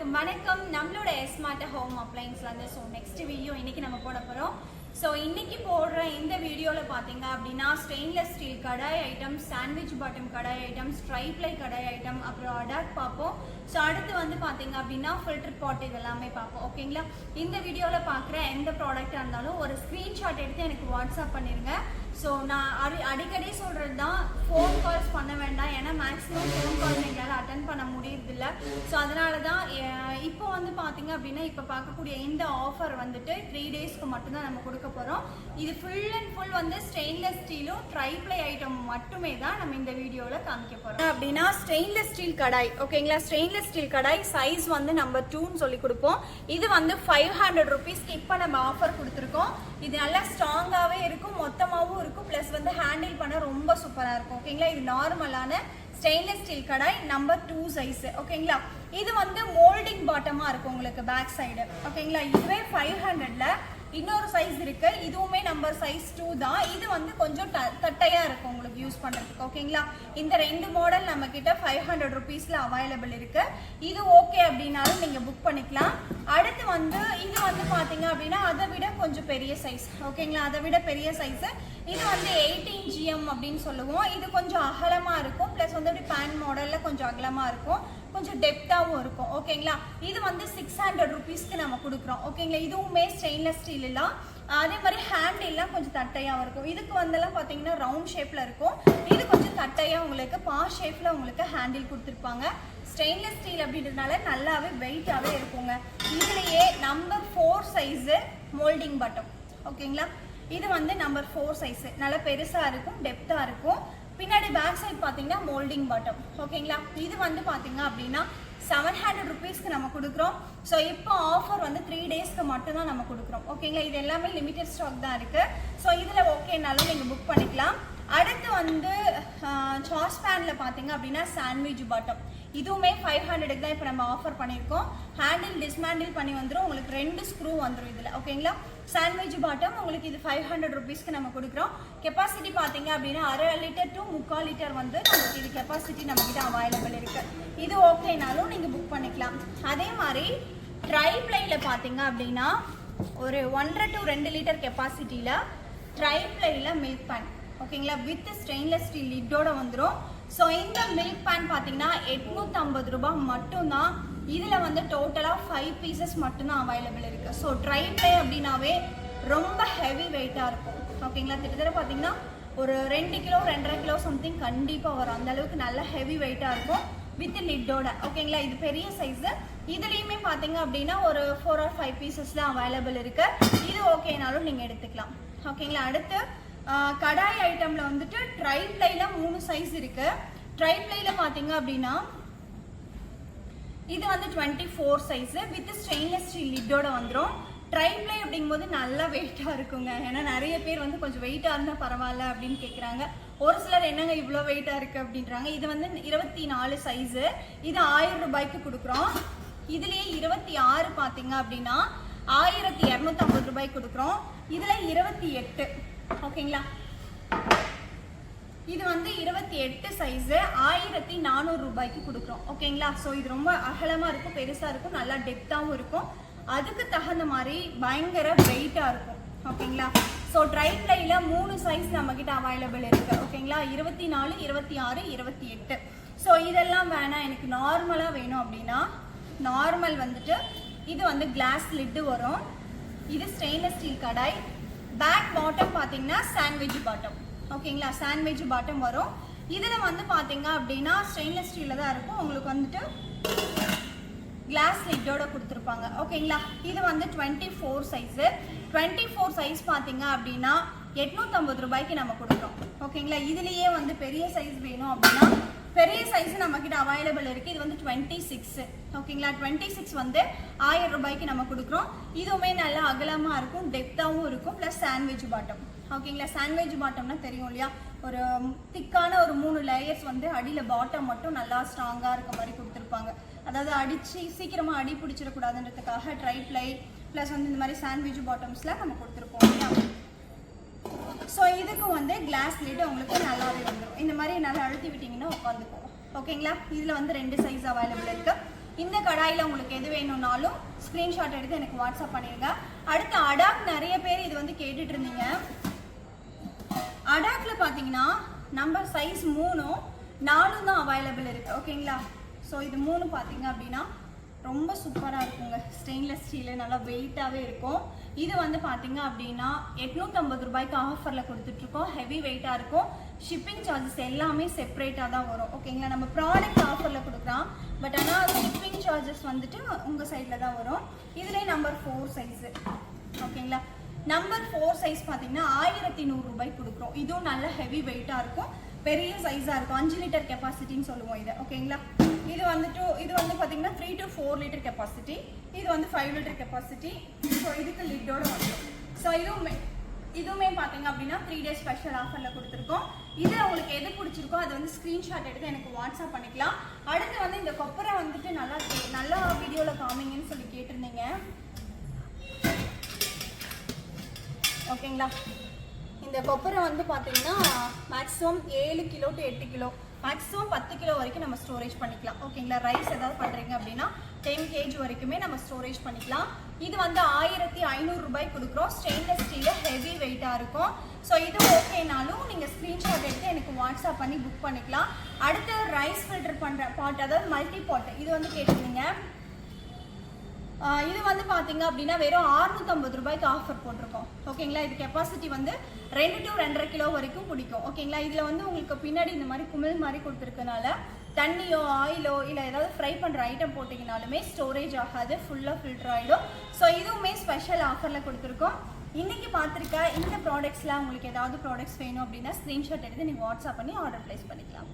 எல்லாருக்கும் வணக்கம். நம்மளோட ஸ்மார்ட் ஹோம் அப்ளையன்ஸ்ல இருந்து நெக்ஸ்ட் வீடியோ இன்னைக்கு நம்ம போட போறோம். இன்னைக்கு போடுற இந்த வீடியோல பாத்தீங்க அப்படின்னா ஸ்டெயின்லெஸ் ஸ்டீல் கடாய் ஐட்டம், சாண்ட்விச் பாட்டம் கடாய் ஐட்டம்ஸ், ட்ரைப்ளை கடாய் ஐட்டம், அப்புறம் அடாக் பார்ப்போம். அடுத்து வந்து பாத்தீங்க அப்படின்னா ஃபில்டர் பாட் இதெல்லாமே பார்ப்போம். ஓகேங்களா? இந்த வீடியோல பாக்குற எந்த ப்ராடக்டா இருந்தாலும் ஒரு ஸ்கிரீன்ஷாட் எடுத்து எனக்கு வாட்ஸ்அப் பண்ணிருங்க. நான் அடிக்கடி சொல்றது தான், ஃபோன் கால்ஸ் பண்ண வேண்டாம். ஏன்னா மேக்ஸிமம் ஃபோன் கால் எங்களால் அட்டன் பண்ண முடியறதில்ல. அதனால தான் இப்போ வந்து பார்த்தீங்க அப்படின்னா இப்போ பார்க்கக்கூடிய இந்த ஆஃபர் வந்துட்டு 3 டேஸ்க்கு மட்டும்தான் நம்ம கொடுக்க போகிறோம். இது ஃபுல் அண்ட் ஃபுல் வந்து ஸ்டெயின்லெஸ் ஸ்டீலும் ட்ரைப்ளை ஐட்டம் மட்டுமே தான் நம்ம இந்த வீடியோவில் காமிக்க போகிறோம். அப்படின்னா ஸ்டெயின்லெஸ் ஸ்டீல் கடாய், ஓகேங்களா? ஸ்டெயின்லெஸ் ஸ்டீல் கடாய் சைஸ் வந்து நம்பர் 2ன்னு சொல்லி கொடுப்போம். இது வந்து 500 ருபீஸ்க்கு இப்போ நம்ம ஆஃபர் கொடுத்துருக்கோம். இது நல்லா ஸ்ட்ராங்காகவே இருக்கும், மொத்தமாகவும் இருக்கும், ப்ளஸ் வந்து ஹேண்டில் பண்ண ரொம்ப சூப்பராக இருக்கும். ஓகேங்களா? இது நார்மலான ஸ்டெயின்லெஸ் ஸ்டீல் கடாய் நம்பர் 2 சைஸ். ஓகேங்களா? இது வந்து மோல்டிங் பாட்டமாக இருக்கும் உங்களுக்கு பேக் சைடு. ஓகேங்களா? இதுவே 500ல இன்னொரு சைஸ் இருக்கு, இதுவுமே நம்பர் சைஸ் 2 தான். இது வந்து கொஞ்சம் தட்டையா இருக்கும் உங்களுக்கு யூஸ் பண்றதுக்கு. ஓகேங்களா? இந்த 2 மாடல் நம்ம கிட்ட 500 ருபீஸ்ல அவைலபிள் இருக்கு. இது ஓகே அப்படின்னாலும் நீங்க புக் பண்ணிக்கலாம். அடுத்து வந்து இது வந்து பாத்தீங்க அப்படின்னா அதை விட கொஞ்சம் பெரிய சைஸ். ஓகேங்களா? அதை விட பெரிய சைஸ். இது வந்து 18 GM அப்படின்னு சொல்லுவோம். இது கொஞ்சம் அகலமா இருக்கும், பிளஸ் வந்து அப்படி பேன் மாடல்ல கொஞ்சம் அகலமா இருக்கும், கொஞ்சம் டெப்தாவும் இருக்கும். ஓகேங்களா? இது வந்து 600 ருபீஸ்க்கு நம்ம கொடுக்குறோம். ஓகேங்களா? இதுவுமே ஸ்டெயின்லெஸ் ஸ்டீல் எல்லாம், அதே மாதிரி ஹேண்டில்லாம் கொஞ்சம் தட்டையாக இருக்கும். இதுக்கு வந்தெல்லாம் பார்த்தீங்கன்னா ரவுண்ட் ஷேப்பில் இருக்கும். இது கொஞ்சம் தட்டையாக உங்களுக்கு பா ஷேப்பில் உங்களுக்கு ஹேண்டில் கொடுத்துருப்பாங்க. ஸ்டெயின்லெஸ் ஸ்டீல் அப்படின்றதுனால நல்லாவே வெயிட்டாகவே இருக்குங்க. இதுலேயே நம்பர் 4 சைஸு மோல்டிங் பாட்டம். ஓகேங்களா? இது வந்து நம்பர் 4 சைஸு, நல்லா பெருசாக இருக்கும், டெப்த்தாக இருக்கும். பின்னாடி பேக் சைட் பார்த்தீங்கன்னா மோல்டிங் பாட்டம். ஓகேங்களா? இது வந்து பார்த்தீங்க அப்படின்னா 700 ருபீஸ்க்கு நம்ம கொடுக்குறோம். இப்போ ஆஃபர் வந்து 3 டேஸ்க்கு மட்டும்தான் நம்ம கொடுக்குறோம். ஓகேங்களா? இது எல்லாமே லிமிடெட் ஸ்டாக் தான் இருக்கு. இதில் ஓகேனாலும் நீங்கள் புக் பண்ணிக்கலாம். அடுத்து வந்து சாஸ் பேனில் பார்த்தீங்க அப்படின்னா சாண்ட்விச் பாட்டம், இதுவுமே 500க்கு தான் இப்போ நம்ம ஆஃபர் பண்ணியிருக்கோம். ஹேண்டில் டிஸ்மேண்டில் பண்ணி வந்துடும், உங்களுக்கு 2 ஸ்க்ரூ வந்துடும் இதில். ஓகேங்களா? சாண்ட்விச் பாட்டம் உங்களுக்கு இது 500 ருபீஸ்க்கு நம்ம கொடுக்குறோம். கெப்பாசிட்டி பார்த்தீங்க அப்படின்னா 1/2 லிட்டர் to 3/4 லிட்டர் வந்து நமக்கு இது கெப்பாசிட்டி நம்மகிட்ட அவைலபிள் இருக்கு. இது ஓகேனாலும் நீங்கள் புக் பண்ணிக்கலாம். அதே மாதிரி ட்ரைப்ளைல பார்த்தீங்க அப்படின்னா ஒரு 1.5 to 2 லிட்டர் கெப்பாசிட்டியில் ட்ரைப்ளைல மில்க் பேன். ஓகேங்களா? வித் ஸ்டெயின்லெஸ் ஸ்டீல் லிட்டோட வந்துடும். இந்த மில்க் பேன் பார்த்தீங்கன்னா 850 ரூபாய் மட்டும்தான். இதில் வந்து டோட்டலாக 5 பீசஸ் மட்டும்தான் அவைலபிள் இருக்கு. ட்ரைப்ளை அப்படின்னாவே ரொம்ப ஹெவி வெயிட்டாக இருக்கும். ஓகேங்களா? கிட்டத்தட்ட பார்த்தீங்கன்னா ஒரு 2 கிலோ 2.5 கிலோ சம்திங் கண்டிப்பாக வரும். அந்த அளவுக்கு நல்ல ஹெவி வெயிட்டாக இருக்கும் வித் லிட்டோட. ஓகேங்களா? இது பெரிய சைஸு. இதுலேயுமே பார்த்தீங்க அப்படின்னா ஒரு 4 or 5 பீசஸ் தான் அவைலபிள் இருக்கு. இது ஓகேனாலும் நீங்கள் எடுத்துக்கலாம். ஓகேங்களா? அடுத்து கடாய் ஐட்டம்ல வந்துட்டு ட்ரைப்ளைல 3 சைஸ் இருக்கு. ட்ரைப்ளைல பாத்தீங்க அப்படின்னா இது வந்து 24 சைஸ் வித் ஸ்டெயின்லெஸ் ஸ்டீல் லிட்டோட வந்துடும். ட்ரைப்ளை அப்படிங்கும்போது நல்லா வெயிட்டா இருக்குங்க. ஏன்னா நிறைய பேர் வந்து கொஞ்சம் வெயிட்டா இருந்தா பரவாயில்ல அப்படின்னு கேட்குறாங்க. ஒரு சிலர் என்னங்க இவ்வளோ வெயிட்டா இருக்கு அப்படின்றாங்க. இது வந்து 24 சைஸ். இது 1000 ரூபாய்க்கு கொடுக்குறோம். இதுலயே 26 பாத்தீங்க அப்படின்னா 1250 ரூபாய்க்கு கொடுக்குறோம். இதுல 28. ஓகேங்களா? இது வந்து 28 சைஸ் 1400 ரூபாய்க்கு கொடுக்குறோம். ஓகேங்களா? இது ரொம்ப அகலமா இருக்கும், பெருசா இருக்கும், நல்லா டெப்தாவும் இருக்கும். அதுக்கு தகுந்த மாதிரி பயங்கர வெயிட்டா இருக்கும். ஓகேங்களா? ட்ரைப்ளைல 3 சைஸ் நம்ம கிட்ட அவைலபிள் இருக்கு. ஓகேங்களா? 24, 26, 28. இதெல்லாம் வேணாம், எனக்கு நார்மலா வேணும் அப்படின்னா நார்மல் வந்துட்டு இது வந்து கிளாஸ் லிட்டு வரும். இது ஸ்டெயின்லெஸ் ஸ்டீல் கடாய். பேக் பாட்டம் பார்த்தீங்கன்னா சாண்ட்விச் பாட்டம். ஓகேங்களா? சாண்ட்விச் பாட்டம் வரும். இதில் வந்து பார்த்தீங்க அப்படின்னா ஸ்டெயின்லெஸ் ஸ்டீலில் தான் இருக்கும். உங்களுக்கு வந்துட்டு கிளாஸ் லிட்டோட கொடுத்துருப்பாங்க. ஓகேங்களா? இது வந்து 24 சைஸு. 24 சைஸ் பார்த்தீங்க அப்படின்னா 850 ரூபாய்க்கு நம்ம கொடுக்குறோம். ஓகேங்களா? இதுலேயே வந்து பெரிய சைஸ் வேணும் அப்படின்னா பெரிய சைஸ் நம்ம கிட்ட அவைலபிள் இருக்கு. இது வந்து 26. ஓகேங்களா? 26 வந்து 1000 ரூபாய்க்கு நம்ம கொடுக்குறோம். இதுவுமே நல்லா அகலமா இருக்கும், டெப்தாவும் இருக்கும், பிளஸ் சாண்ட்விச் பாட்டம். ஓகேங்களா? சாண்ட்விச் பாட்டம்னா தெரியும் இல்லையா? ஒரு திக்கான ஒரு 3 லேயர்ஸ் வந்து அடியில பாட்டம் மட்டும் நல்லா ஸ்ட்ராங்கா இருக்க மாதிரி கொடுத்துருப்பாங்க. அதாவது அடிச்சு சீக்கிரமா அடி பிடிச்சிடக்கூடாதுன்றதுக்காக ட்ரைப்ளை பிளஸ் வந்து இந்த மாதிரி சாண்ட்விச் பாட்டம்ஸ்ல நம்ம கொடுத்துருப்போம் இல்லையா? இதுக்கு வந்து கிளாஸ் லிட் உங்களுக்கு நல்லாவே வந்துடும். இந்த மாதிரி நல்லா அழுத்தி விட்டீங்கன்னா உட்காந்துக்கும். ஓகேங்களா? இதில் வந்து 2 சைஸ் அவைலபிள் இருக்கு. இந்த கடாயில் உங்களுக்கு எது வேணும்னாலும் ஸ்க்ரீன்ஷாட் எடுத்து எனக்கு வாட்ஸ்அப் பண்ணிடுங்க. அடுத்து அடாக் நிறைய பேர் இது வந்து கேட்டுட்டு இருந்தீங்க. அடாக்ல பார்த்தீங்கன்னா நம்பர் சைஸ் 3ம் 4ம் தான் அவைலபிள் இருக்குது. ஓகேங்களா? ஸோ இது 3 பார்த்தீங்க அப்படின்னா ரொம்ப சூப்பராக இருக்குங்க. ஸ்டெயின்லெஸ் ஸ்டீலு நல்லா வெயிட்டாகவே இருக்கும். இது வந்து பார்த்தீங்க அப்படின்னா 850 ரூபாய்க்கு ஆஃபரில் கொடுத்துட்ருக்கோம். ஹெவி வெயிட்டாக இருக்கும். ஷிப்பிங் சார்ஜஸ் எல்லாமே செப்பரேட்டாக தான் வரும். ஓகேங்களா? நம்ம ப்ராடக்ட் ஆஃபரில் கொடுக்குறோம். பட் ஆனால் ஷிப்பிங் சார்ஜஸ் வந்துட்டு உங்கள் சைடில் தான் வரும். இதுலேயே நம்பர் 4 சைஸு. ஓகேங்களா? நம்பர் 4 சைஸ் பார்த்தீங்கன்னா 1100 ரூபாய்க்கு கொடுக்குறோம். இதுவும் நல்ல ஹெவி வெயிட்டாக இருக்கும். பெரிய சைஸாக இருக்கும். 5 லிட்டர் கெப்பாசிட்டின்னு சொல்லுவோம் இதை. ஓகேங்களா? இது வந்து பார்த்தீங்கன்னா 3 to 4 லிட்டர் கெப்பாசிட்டி. இது வந்து 5 லிட்டர் கெப்பாசிட்டி. ஸோ இதுக்கு லிட்டோட வந்துடும். ஸோ இதுவுமே பார்த்தீங்க அப்படின்னா 3 days ஸ்பெஷல் ஆஃபரில் கொடுத்துருக்கோம். இதில் உங்களுக்கு எது பிடிச்சிருக்கோ அதை வந்து ஸ்க்ரீன்ஷாட் எடுத்து எனக்கு வாட்ஸ்அப் பண்ணிக்கலாம். அடுத்து வந்து இந்த கொப்பரை வந்துட்டு நல்லா வீடியோவில் காமிங்கன்னு சொல்லி கேட்டிருந்தீங்க. ஓகேங்களா? இந்த கொப்பரை வந்து பார்த்தீங்கன்னா maximum 7 kilo to 8 kilo, maximum 10 kilo வரைக்கும் நம்ம ஸ்டோரேஜ் பண்ணிக்கலாம். ஓகேங்களா? ரைஸ் ஏதாவது பண்ணுறீங்க அப்படின்னா 10 kg வரைக்குமே நம்ம ஸ்டோரேஜ் பண்ணிக்கலாம். இது வந்து 1500 ரூபாய்க்கு கொடுக்குறோம். ஸ்டெயின்லெஸ் ஸ்டீலு ஹெவி வெயிட்டாக இருக்கும். ஸோ இது ஓகேனாலும் நீங்கள் ஸ்க்ரீன்ஷாட் எடுத்து எனக்கு வாட்ஸ்அப் பண்ணி புக் பண்ணிக்கலாம். அடுத்து ரைஸ் ஃபில்டர் பண்ணுற பாட், அதாவது மல்டி பாட், இது வந்து கேட்டிருந்தீங்க. இது வந்து பார்த்தீங்க அப்படின்னா வெறும் 650 ரூபாய்க்கு ஆஃபர் போட்டிருக்கோம். ஓகேங்களா? இது கெப்பாசிட்டி வந்து 2 to 2.5 கிலோ வரைக்கும் பிடிக்கும். ஓகேங்களா? இதில் வந்து உங்களுக்கு பின்னாடி இந்த மாதிரி குமிழ் மாதிரி கொடுத்துருக்கனால தண்ணியோ ஆயிலோ இல்லை ஏதாவது ஃப்ரை பண்ணுற ஐட்டம் போட்டிங்கனாலுமே ஸ்டோரேஜ் ஆகாது, ஃபுல்லாக ஃபில்டர் ஆகிடும். ஸோ இதுவுமே ஸ்பெஷல் ஆஃபரில் கொடுத்துருக்கோம். இன்றைக்கி பார்த்துருக்க இந்த ப்ராடக்ட்ஸில் உங்களுக்கு ஏதாவது ப்ராடக்ட்ஸ் வேணும் அப்படின்னா ஸ்க்ரீன்ஷாட் எடுத்து நீங்கள் வாட்ஸ்அப் பண்ணி ஆர்டர் ப்ளேஸ் பண்ணிக்கலாம்.